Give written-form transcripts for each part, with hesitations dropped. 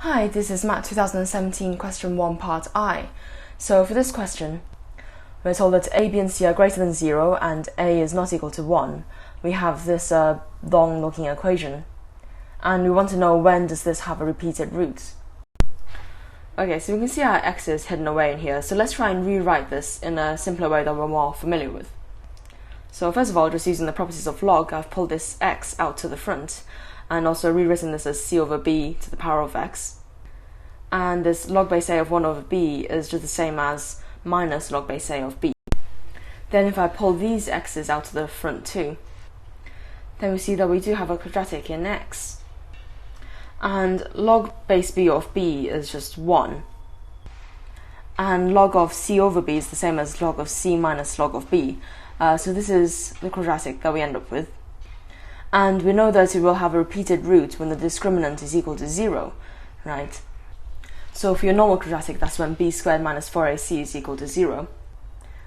Hi, this is Math 2017 question 1 part I. So for this question, we're told that a, b and c are greater than 0 and a is not equal to 1. We have this long looking equation and we want to know when does this have a repeated root. Okay, so we can see our x is hidden away in here, so let's try and rewrite this in a simpler way that we're more familiar with. So first of all, just using the properties of log, I've pulled this x out to the front and also rewritten this as c over b to the power of x. And this log base a of 1 over b is just the same as minus log base a of b. Then if I pull these x's out to the front too, then we see that we do have a quadratic in x. And log base b of b is just 1. And log of c over b is the same as log of c minus log of b. So this is the quadratic that we end up with. And we know that it will have a repeated root when the discriminant is equal to 0, right? So for your normal quadratic, that's when b squared minus 4ac is equal to 0.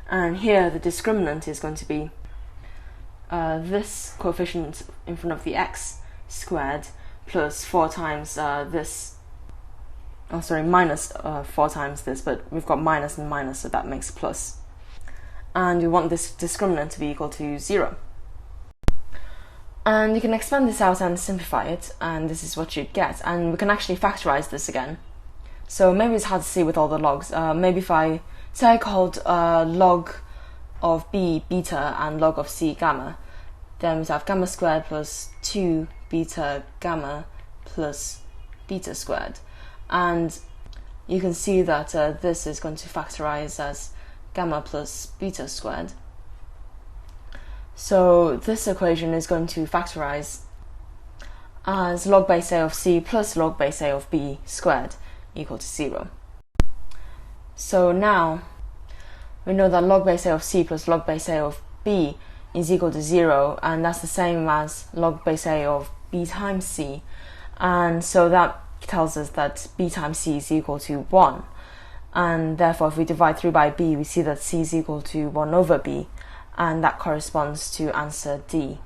And here the discriminant is going to be this coefficient in front of the x squared plus 4 times minus 4 times this, but we've got minus and minus, so that makes a plus. And we want this discriminant to be equal to 0. And you can expand this out and simplify it, and this is what you'd get. And we can actually factorize this again. So maybe it's hard to see with all the logs. Maybe if I called log of b beta and log of c gamma, then we have gamma squared plus 2 beta gamma plus beta squared. And you can see that this is going to factorize as gamma plus beta squared. So this equation is going to factorize as log base a of c plus log base a of b squared equal to 0. So now we know that log base a of c plus log base a of b is equal to 0, and that's the same as log base a of b times c. And so that tells us that b times c is equal to 1. And therefore if we divide through by b, we see that c is equal to 1 over b. And that corresponds to answer D.